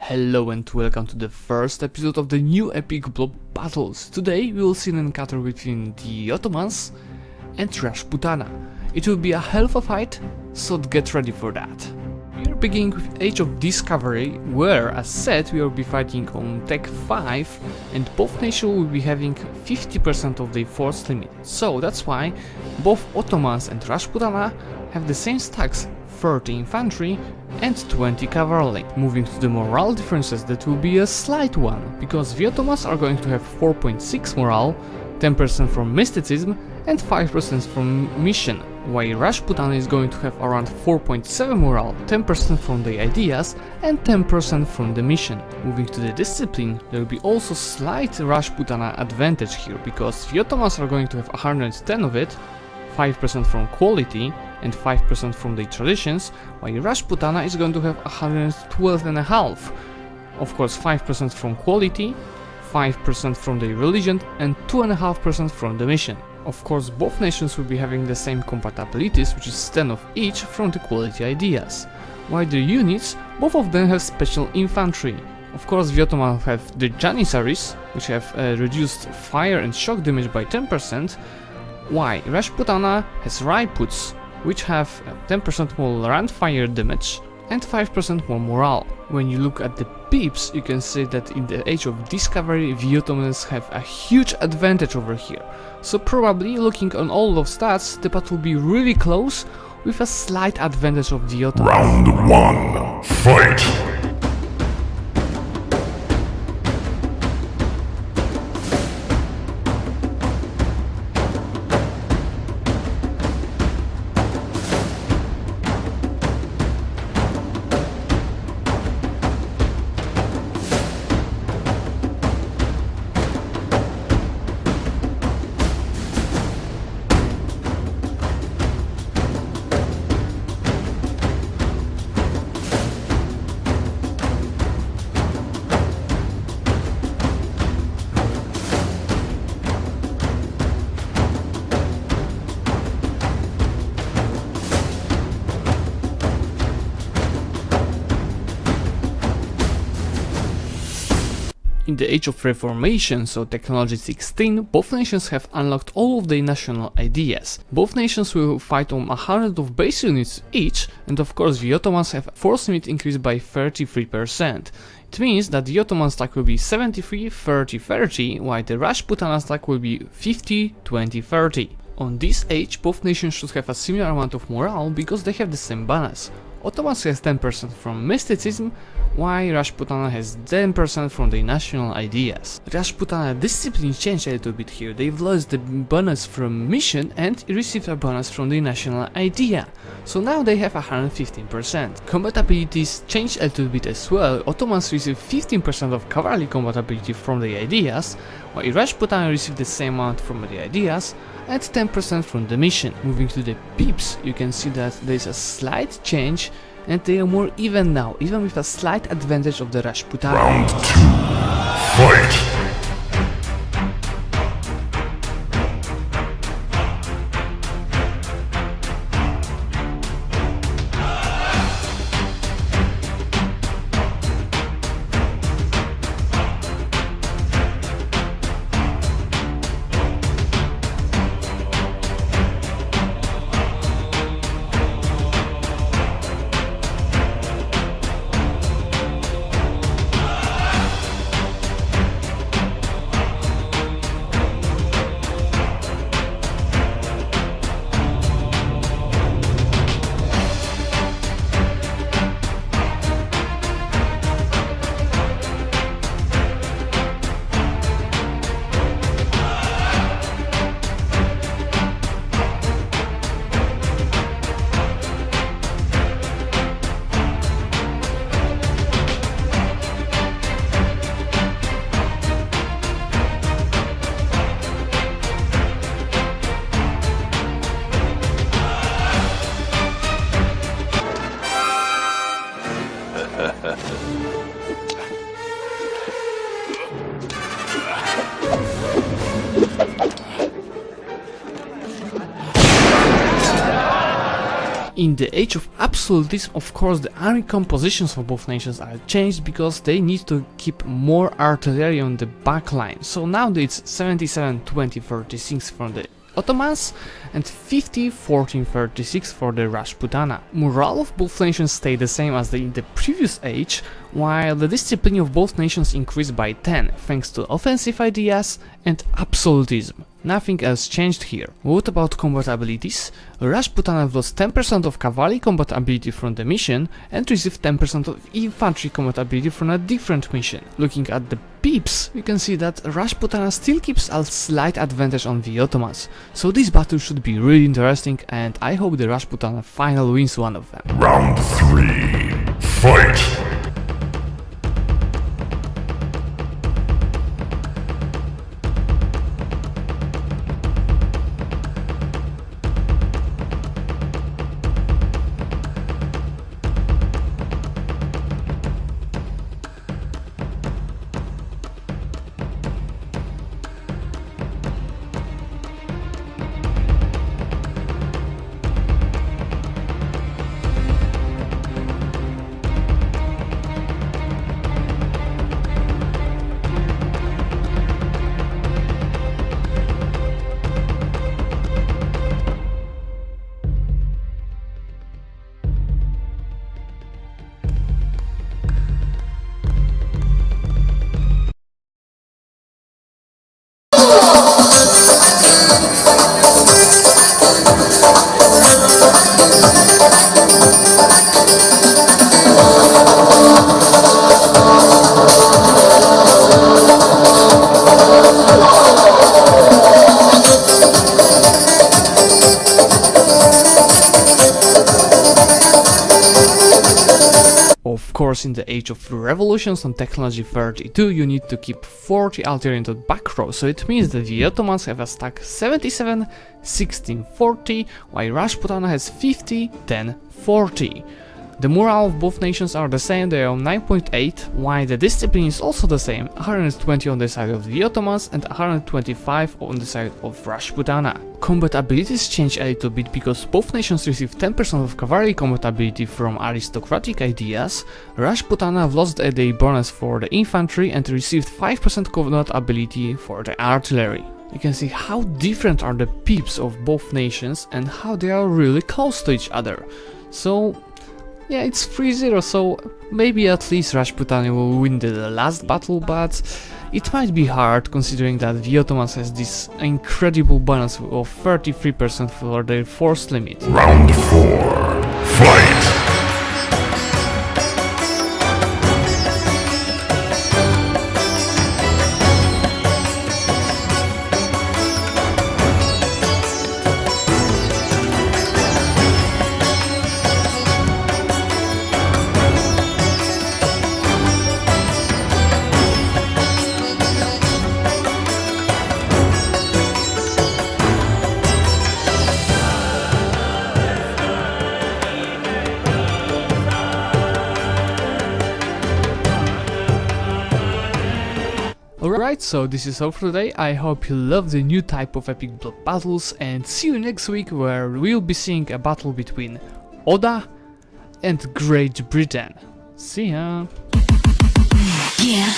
Hello and welcome to the first episode of the new epic Blob battles. Today we will see an encounter between the Ottomans and Rajputana. It will be a hell of a fight, so get ready for that. We are beginning with Age of Discovery, where, as said, we will be fighting on Tech 5 and both nations will be having 50% of their force limit. So that's why both Ottomans and Rajputana have the same stacks, 30 infantry and 20 cavalry. Moving to the morale differences, that will be a slight one, because the Ottomans are going to have 4.6 morale, 10% from mysticism and 5% from mission, while Rajputana is going to have around 4.7 morale, 10% from the ideas and 10% from the mission. Moving to the discipline, there will be also slight Rajputana advantage here, because the Ottomans are going to have 110 of it, 5% from quality and 5% from the traditions, while Rajputana is going to have 112.5. Of course, 5% from quality, 5% from the religion and 2.5% from the mission. Of course, both nations will be having the same compatibilities, which is 10 of each from the quality ideas. While the units, both of them have special infantry. Of course, the Ottomans have the Janissaries, which have reduced fire and shock damage by 10%, while Rajputana has Rajputs, which have 10% more land fire damage and 5% more morale. When you look at the peeps, you can see that in the Age of Discovery, the Ottomans have a huge advantage over here. So probably, looking on all of stats, the battle will be really close, with a slight advantage of the Ottomans. Round 1, fight! In the Age of Reformation, so Technology 16, both nations have unlocked all of their national ideas. Both nations will fight on 100 of base units each, and of course the Ottomans have force limit increased by 33%. It means that the Ottoman stack will be 73, 30, 30, while the Rajputana stack will be 50, 20, 30. On this age, both nations should have a similar amount of morale because they have the same balance. Ottomans has 10% from mysticism, while Rajputana has 10% from the national ideas. Rajputana discipline changed a little bit here. They've lost the bonus from mission and received a bonus from the national idea. So now they have 115%. Compatibilities changed a little bit as well. Ottomans received 15% of cavalry compatibility from the ideas, while Rajputana received the same amount from the ideas and 10% from the mission. Moving to the peeps, you can see that there is a slight change and they are more even now, even with a slight advantage of the Rajputana. Round 2, fight! In the age of absolutism, of course, the army compositions for both nations are changed because they need to keep more artillery on the back line. So now it's 77-20-36 from the Ottomans and 50-14-36 for the Rajputana. Morale of both nations stayed the same as in the previous age, while the discipline of both nations increased by 10 thanks to offensive ideas and absolutism. Nothing else changed here. What about combat abilities? Rajputana lost 10% of cavalry combat ability from the mission and received 10% of infantry combat ability from a different mission. Looking at the pips, we can see that Rajputana still keeps a slight advantage on the Ottomans. So this battle should be really interesting, and I hope the Rajputana finally wins one of them. Round 3. Fight! Of course, in the age of revolutions on technology 32, you need to keep 40 artillery in the back row, so it means that the Ottomans have a stack 77, 16, 40, while Rajputana has 50, 10, 40. The morale of both nations are the same, they are on 9.8, while the discipline is also the same, 120 on the side of the Ottomans and 125 on the side of Rajputana. Combat abilities change a little bit because both nations receive 10% of cavalry combat ability from aristocratic ideas. Rajputana lost a bonus for the infantry and received 5% combat ability for the artillery. You can see how different are the peeps of both nations and how they are really close to each other. So yeah, it's 3-0, so maybe at least Rajputana will win the last battle, but it might be hard considering that the Ottomans has this incredible bonus of 33% for their force limit. Round 4. Fight! Alright, so this is all for today. I hope you love the new type of epic block battles, and see you next week where we'll be seeing a battle between Oda and Great Britain. See ya! Yeah.